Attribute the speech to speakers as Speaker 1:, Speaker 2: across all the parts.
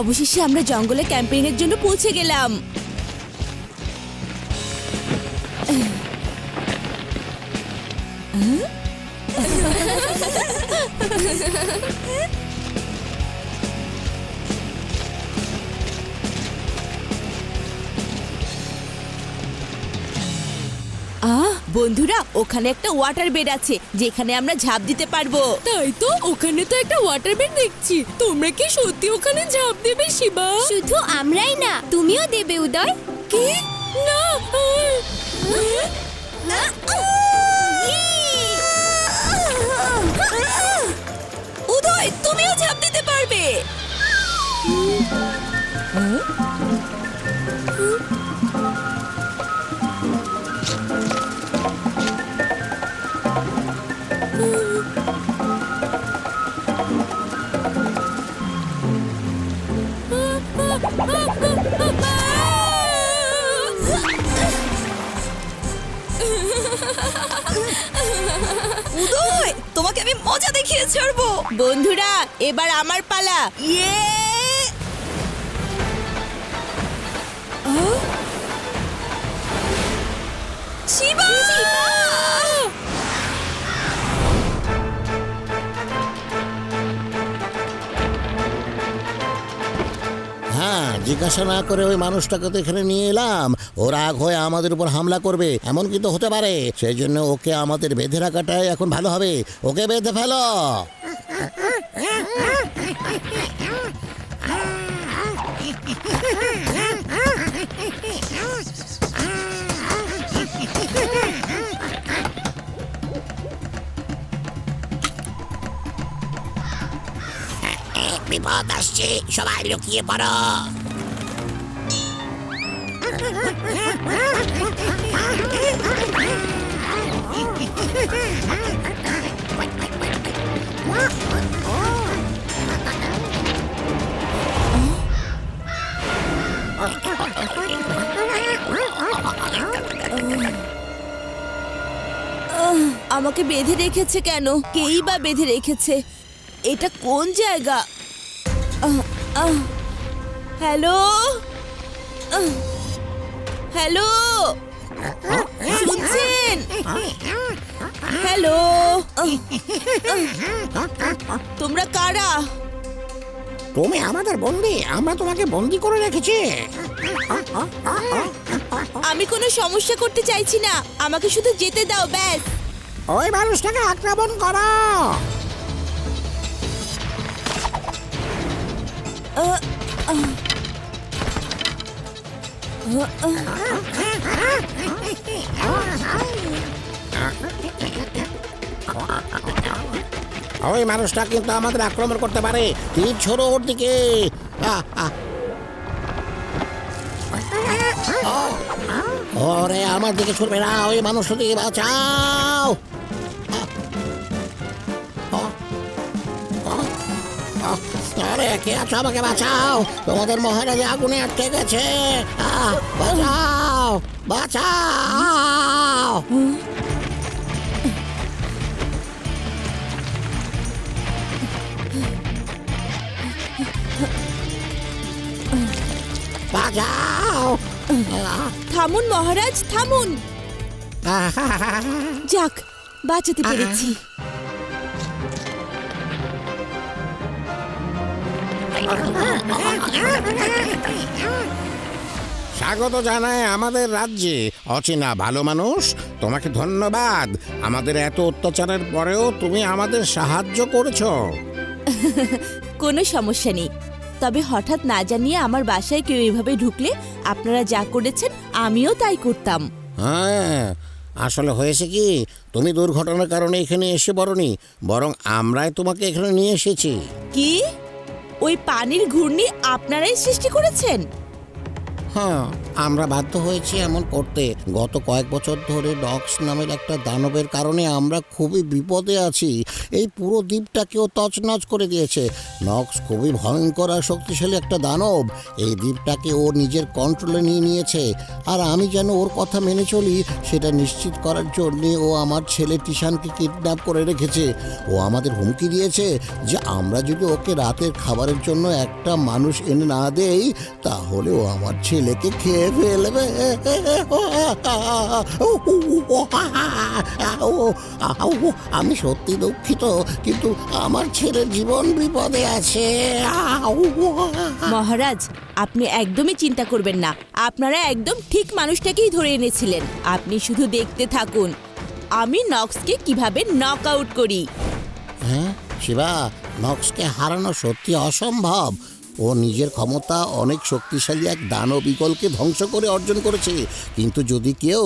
Speaker 1: অবশেষে আমরা জঙ্গলে ক্যাম্পেইন এর জন্য পৌঁছে গেলাম। বন্ধুরা, ওখানে একটা ওয়াটার বেড আছে যেখানে আমরা ঝাঁপ দিতে পারবো।
Speaker 2: তাই তো, ওখানে তো একটা ওয়াটার বেড দেখছি। তোমরা কি সত্যি ওখানে ঝাঁপ দেবে শিবা?
Speaker 3: শুধু আমরাই না, তুমিও দেবে উদয়।
Speaker 2: কি না,
Speaker 1: উদয়, তুমিও ঝাঁপ দিতে পারবে। উদয়, তোমাকে আমি মজা দেখিয়ে ছাড়বো। বন্ধুরা, এবার আমার পালা। ইয়ে! শিবা!
Speaker 4: হ্যাঁ, জিজ্ঞাসা না করে ওই মানুষটাকে তো এখানে নিয়ে এলাম। ও রাগ হয়ে আমাদের উপর হামলা করবে, এমন কিন্তু হতে পারে। সেই জন্য ওকে আমাদের বেঁধে রাখাটাই এখন ভালো হবে। ওকে বেঁধে ফেলো। বিপদ আসছে, সবাই লুকিয়ে পড়ো।
Speaker 1: আমাকে বেঁধে রেখেছে কেন? কেই বা বেঁধে রেখেছে? এটা কোন জায়গা? হ্যালো, হ্যালো, শুনছেন? হ্যালো, তোমরা কারা?
Speaker 4: তুমি আমাদের বন্দি, আমরা তোমাকে বন্দি করে রেখেছি।
Speaker 1: আমি কোনো সমস্যা করতে চাইছি না, আমাকে শুধু যেতে দাও, ব্যাস।
Speaker 4: ওই মানুষটাকে আক্রমণ করো। ওই মানুষটা কিন্তু আমাদের আক্রমণ করতে পারে। তীর ছোড়ো ওর দিকে। ওরে, আমার দিকে ছুটবে না, ওই মানুষটা দিকে বাঁচাও। আরে, কে আছো? আমাকে বাঁচাও, তোমাদের মহারাজ আগুনে আটকে গেছে। বাঁচাও, বাঁচাও। বাঁচাও।
Speaker 1: থামুন মহারাজ, থামুন। যাক, বাঁচাতে পেরেছি।
Speaker 4: স্বাগত জানায় আমাদের রাজ্যে অচেনা ভালো মানুষ। তোমাকে ধন্যবাদ। আমাদের এত অত্যাচারের পরেও তুমি আমাদের সাহায্য করেছো।
Speaker 1: কোনো সমস্যা নেই, তবে হঠাৎ না জানিয়ে আমার বাসায় কেউ এভাবে ঢুকলে আপনারা যা করেছেন আমিও তাই করতাম।
Speaker 4: হ্যাঁ, আসলে হয়েছে কি, তুমি দুর্ঘটনার কারণে এখানে এসে পড়নি, বরং আমরাই তোমাকে এখানে নিয়ে এসেছি।
Speaker 1: কি? ওই পানির ঘূর্ণি আপনারাই সৃষ্টি করেছেন?
Speaker 4: হ্যাঁ, আমরা বাধ্য হয়েছি এমন করতে। গত কয়েক বছর ধরে নক্স নামের একটা দানবের কারণে আমরা খুবই বিপদে আছি। এই পুরো দ্বীপটাকেও তছনছ করে দিয়েছে। নক্স খুবই ভয়ঙ্কর আর শক্তিশালী একটা দানব। এই দ্বীপটাকে ও নিজের কন্ট্রোলে নিয়ে নিয়েছে। আর আমি যেন ওর কথা মেনে চলি সেটা নিশ্চিত করার জন্যে ও আমার ছেলে টিশানকে কিডন্যাপ করে রেখেছে। ও আমাদের হুমকি দিয়েছে যে আমরা যদি ওকে রাতের খাবারের জন্য একটা মানুষ এনে না দেই তাহলে ও আমার ছেলেকে খেয়ে ফেলবে। আমি সত্যি দুঃখিত, কিন্তু আমার ছেলের জীবন বিপদে আছে।
Speaker 1: মহারাজ, আপনি একদমই চিন্তা করবেন না। আপনারা একদম ঠিক মানুষটাকেই ধরে এনেছিলেন। আপনি শুধু দেখতে থাকুন আমি নক্সকে কিভাবে নক আউট করি।
Speaker 4: হ্যাঁ শিবা, নক্সকে হারানো সত্যি অসম্ভব। ও নিজের ক্ষমতা অনেক শক্তিশালী এক দানব ঈগলকে ধ্বংস করে অর্জন করেছে। কিন্তু যদি কেউ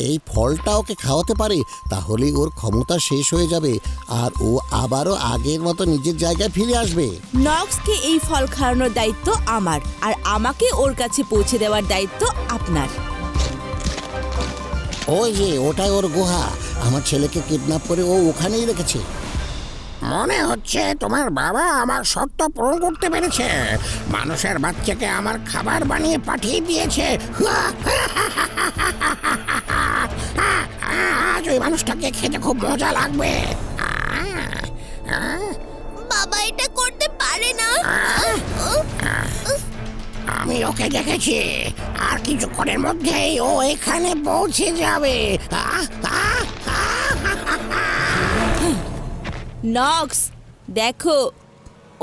Speaker 4: এই ফলটা ওকে খাওয়াতে পারে তাহলে ওর ক্ষমতা শেষ হয়ে যাবে আর ও আবারও আগের মতো নিজের জায়গায় ফিরে আসবে।
Speaker 1: নক্সকে এই ফল খাওয়ানোর দায়িত্ব আমার, আর আমাকে ওর কাছে পৌঁছে দেওয়ার দায়িত্ব আপনার।
Speaker 4: ওই যে ওটাই ওর গুহা। আমার ছেলেকে কিডন্যাপ করে ও ওখানেই রেখেছে।
Speaker 5: মনে হচ্ছে তোমার বাবা আমার শর্ত পূরণ করতে পেরেছে। মানুষের বাচ্চাকে আমার খাবার বানিয়ে পাঠিয়ে দিয়েছে। আজ ওই মানুষটাকে খেতে খুব মজা লাগবে।
Speaker 3: বাবা এটা করতে পারে না।
Speaker 5: আমি ওকে দেখেছি, আর কিছুক্ষণের মধ্যেই ও এখানে পৌঁছে যাবে।
Speaker 1: নক্স, দেখো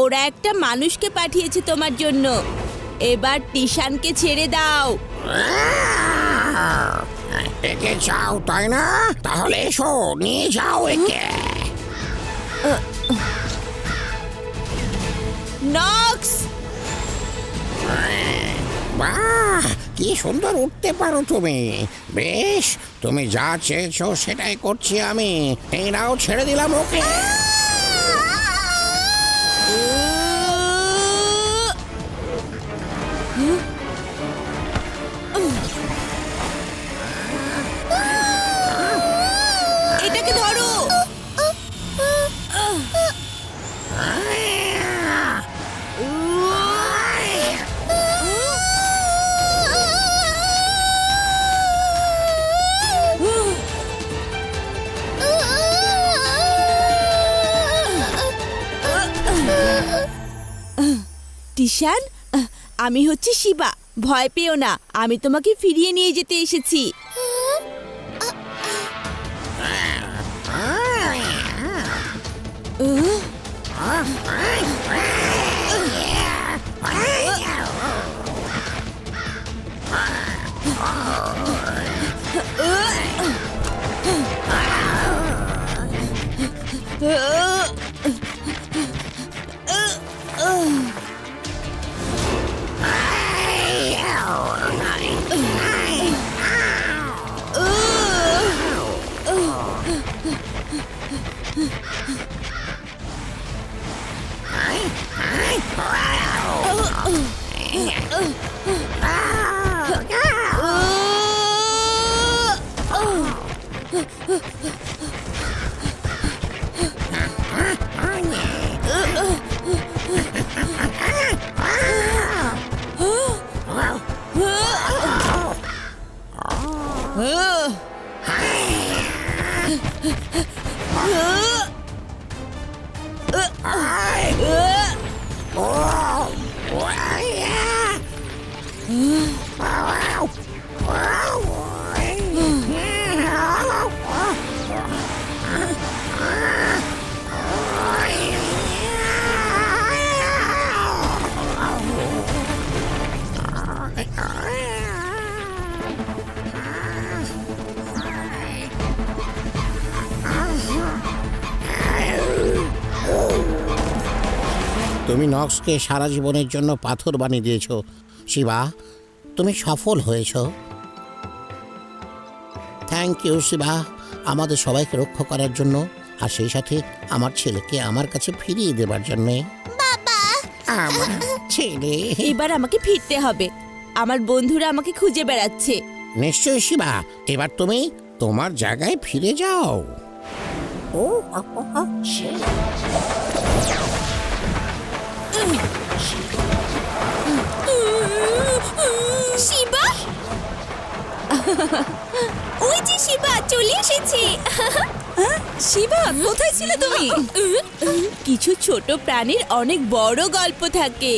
Speaker 1: ওরা একটা মানুষকে পাঠিয়েছে তোমার জন্য। এবার টিশানকে ছেড়ে দাও।
Speaker 5: একে চাও তাই না? তাহলে এসো, নিয়ে যাও একে।
Speaker 1: নক্স!
Speaker 5: বাহ, কি সুন্দর উঠতে পারো তুমি। বেশ, তুমি যা চেয়েছো সেটাই করছি আমি। এই নাও, ছেড়ে দিলাম ওকে।
Speaker 1: এটাকে ধরো। টিশান, আমি হচ্ছি শিবা। ভয় পেও না, আমি তোমাকে ফিরিয়ে নিয়ে যেতে এসেছি।
Speaker 4: তুমি নক্সকে সারা জীবনের জন্য পাথর বানিয়ে দিয়েছো। শিবা, তুমি সফল হয়েছো। থ্যাংক ইউ শিবা, আমাদের সবাইকে রক্ষা করার জন্য, আর সেই সাথে আমার ছেলেকে আমার কাছে ফিরিয়ে দেবার জন্যে।
Speaker 3: বাবা,
Speaker 5: আমার ছেলে।
Speaker 1: এবার আমাকে ফিরতে হবে। আমার বন্ধুরা আমাকে খুঁজে বেড়াচ্ছে।
Speaker 5: নিশ্চয়ই শিবা, এবার তুমি তোমার জায়গায় ফিরে যাও।
Speaker 3: শিবা, ওই যে শিবা চলে এসেছে।
Speaker 1: শিবা, কোথায় ছিলে তুমি? কিছু ছোট প্রাণীর অনেক বড় গল্প থাকে।